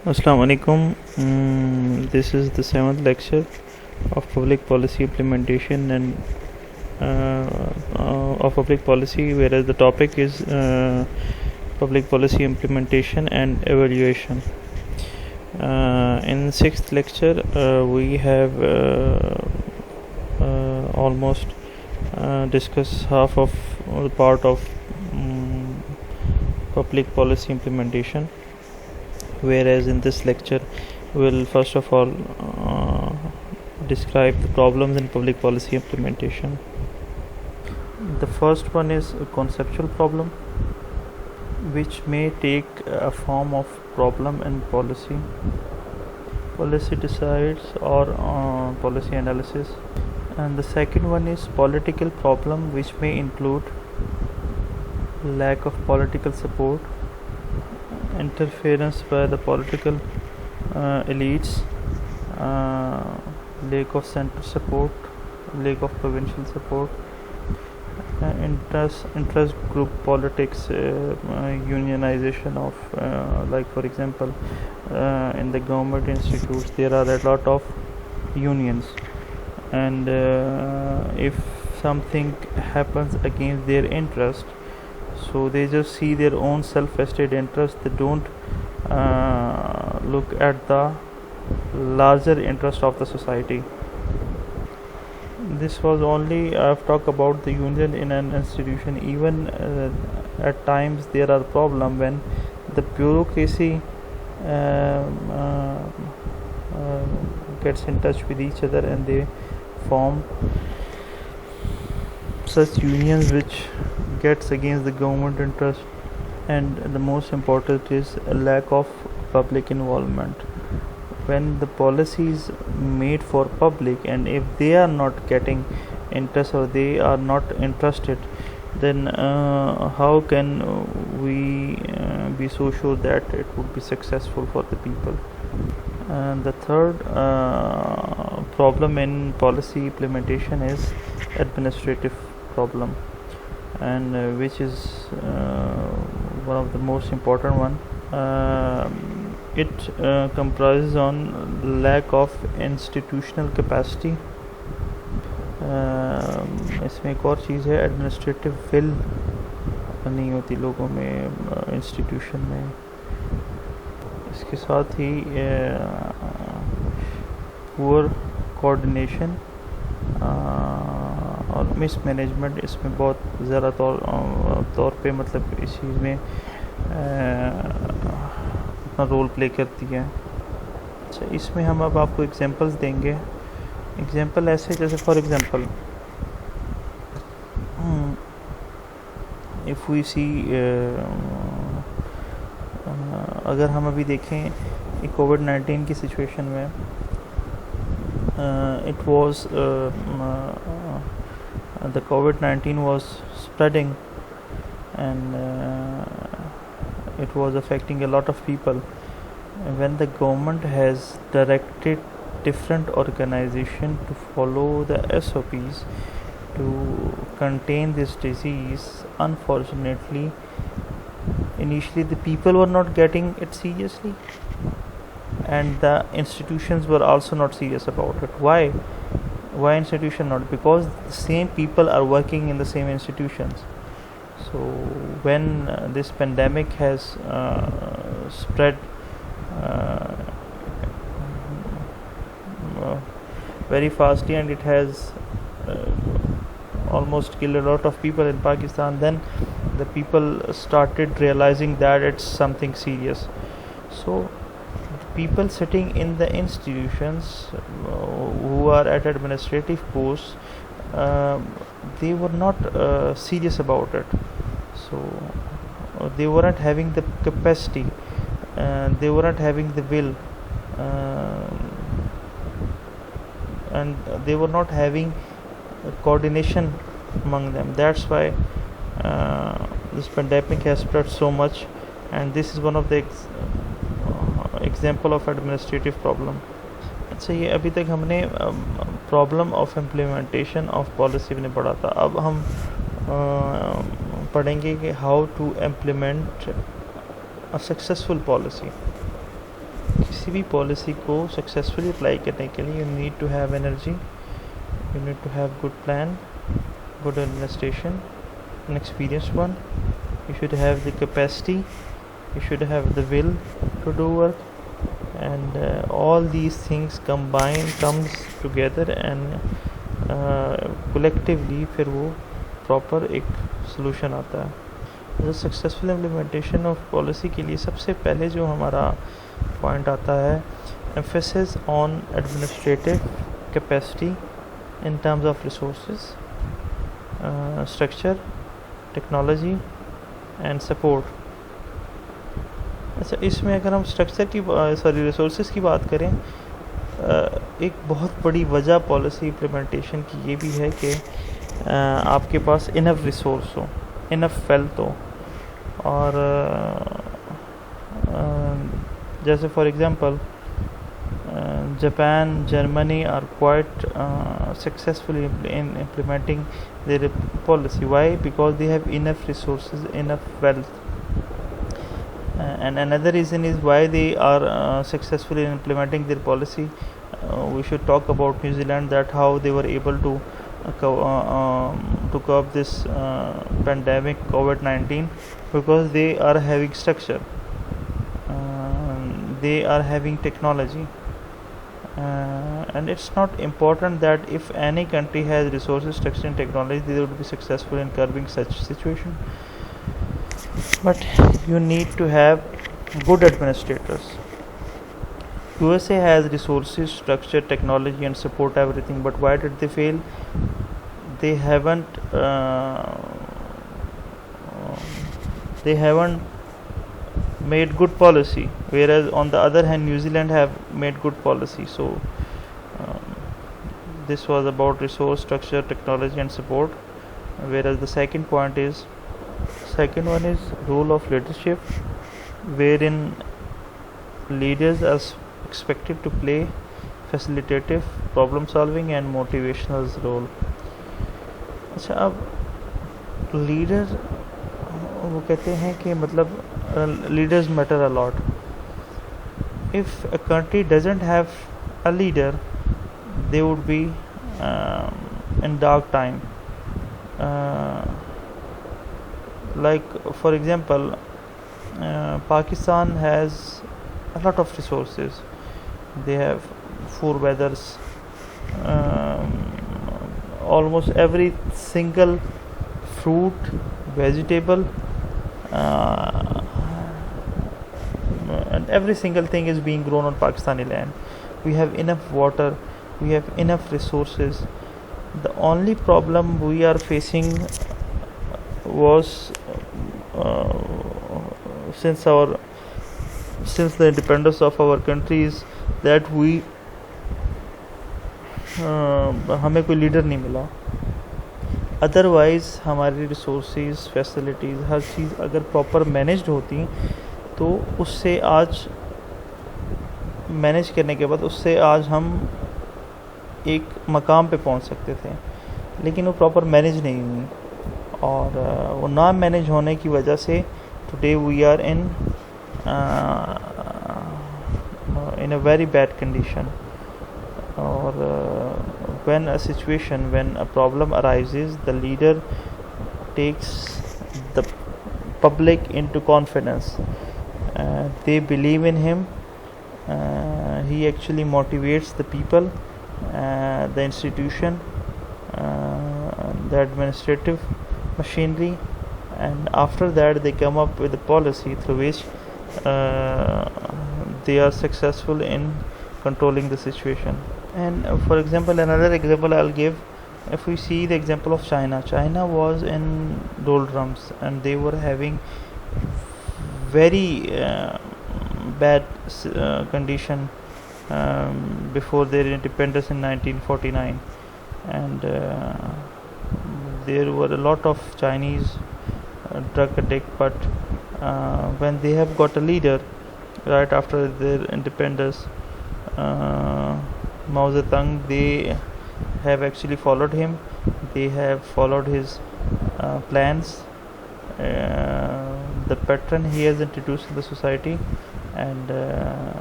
Assalamu alaikum. This is the seventh lecture of public policy implementation and of public policy, whereas the topic is public policy implementation and evaluation. In sixth lecture, we have almost discussed half of the part of public policy implementation, whereas in this lecture we'll first of all describe the problems in public policy implementation. The first one is a conceptual problem, which may take a form of problem in policy decides or policy analysis. And the second one is political problem, which may include lack of political support, interference by the political elites, lack of central support, lack of provincial support, interest group politics, unionization of like for example in the government institutes there are a lot of unions, and if something happens against their interest, so they just see their own self-vested interest. They don't look at the larger interest of the society. This was only I've talked about the union in an institution. Even at times there are problems when the bureaucracy gets in touch with each other and they form such unions which gets against the government interest. And the most important is a lack of public involvement. When the policy is made for public, and if they are not getting interest or they are not interested, then how can we be so sure that it would be successful for the people? And the third problem in policy implementation is administrative problem, and which is one of the most important one. It comprises on lack of institutional capacity. इसमें एक और चीज़ है, administrative will नहीं होती लोगों में, institution में. इसके साथ ही पुअर कोऑर्डिनेशन और मिसमैनेजमेंट इसमें बहुत ज़्यादा तौर पे मतलब इस चीज़ में अपना रोल प्ले करती है. अच्छा, इसमें हम अब आपको एग्जांपल्स देंगे. एग्जांपल ऐसे जैसे फॉर एग्जांपल इफ़ वी सी, अगर हम अभी देखें कोविड-19 की सिचुएशन में, it was the COVID-19 was spreading, and it was affecting a lot of people. When the government has directed different organization to follow the SOPs to contain this disease, unfortunately initially the people were not getting it seriously, and the institutions were also not serious about it. Why institution not? Because the same people are working in the same institutions. So when this pandemic has spread very fastly, and it has almost killed a lot of people in Pakistan, then the people started realizing that it's something serious. So people sitting in the institutions who are at administrative posts, they were not serious about it. So they weren't having the capacity, they weren't having the will, and they were not having coordination among them. That's why this pandemic has spread so much, and this is one of the example of administrative problem. अच्छा, ये अभी तक हमने problem of implementation of policy में पढ़ा था. अब हम पढ़ेंगे कि how to implement a successful policy. किसी भी पॉलिसी को सक्सेसफुली अप्लाई करने के लिए you need to have energy, you need to have good plan, good administration, an experienced one. You should have the capacity, you should have the will to do work, and all these things comes together and collectively फिर वो proper एक solution आता है। जो successful implementation of policy के लिए सबसे पहले जो हमारा पॉइंट आता है, emphasis on administrative capacity in terms of resources, structure, technology and support. अच्छा, इसमें अगर हम स्ट्रक्चर की रिसोर्सेज की बात करें, एक बहुत बड़ी वजह पॉलिसी इम्प्लीमेंटेशन की ये भी है कि आपके पास इनफ रिसोर्स हो, इनफ वेल्थ हो। और जैसे for example Japan, Germany are quite successful in implementing their policy. Why? Because they have enough resources, enough wealth. And another reason is why they are successful in implementing their policy. We should talk about New Zealand, that how they were able to curb this pandemic COVID-19, because they are having structure, they are having technology. And it's not important that if any country has resources, structure and technology, they would be successful in curbing such situation. But you need to have good administrators. USA has resources, structure, technology and support, everything, but why did they fail? They haven't made good policy, whereas on the other hand New Zealand have made good policy. So this was about resource, structure, technology and support. Whereas the second one is role of leadership, wherein leaders are expected to play facilitative, problem solving and motivational role. अच्छा, अब leader वो कहते हैं कि मतलब leaders matter a lot. If a country doesn't have a leader, they would be in dark time. Like for example, Pakistan has a lot of resources. They have 4 weathers, almost every single fruit, vegetable, and every single thing is being grown on Pakistani land. We have enough water, we have enough resources. The only problem we are facing was since the independence of our country is that we हमें कोई leader नहीं मिला। Otherwise हमारी resources, facilities, हर चीज़ अगर proper managed होती तो उससे आज मैनेज करने के बाद उससे आज हम एक मकाम पे पहुंच सकते थे, लेकिन वो प्रॉपर मैनेज नहीं हुई, और वो ना मैनेज होने की वजह से today we are in a very bad condition. Or when a problem arises, the leader takes the public into confidence. They believe in him. He actually motivates the people, the institution, the administrative machinery, and after that they come up with a policy through which they are successful in controlling the situation. And for example, another example I'll give, if we see the example of China was in doldrums and they were having very bad condition before their independence in 1949, and there were a lot of Chinese drug addict, but when they have got a leader right after their independence, Mao Zedong, they have actually followed him. They have followed his plans, the pattern he has introduced in the society, and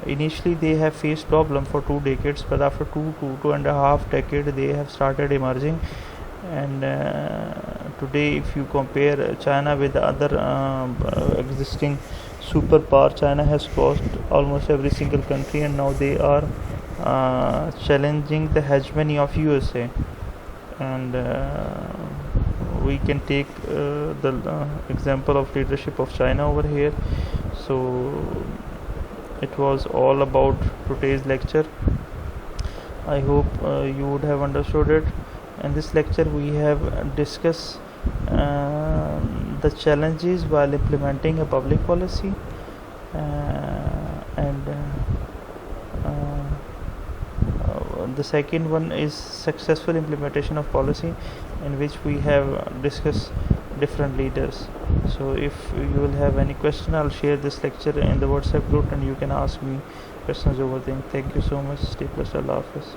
initially they have faced problem for 2 decades, but after two and a half decade they have started emerging. And today if you compare China with the other existing superpower, China has crossed almost every single country, and now they are challenging the hegemony of USA. And we can take the example of leadership of China over here. So it was all about today's lecture. I hope you would have understood it. In this lecture we have discussed the challenges while implementing a public policy, and the second one is successful implementation of policy, in which we have discussed different leaders. So if you will have any question, I'll share this lecture in the WhatsApp group and you can ask me questions over there. Thank you so much. Stay blessed. Allah Hafiz.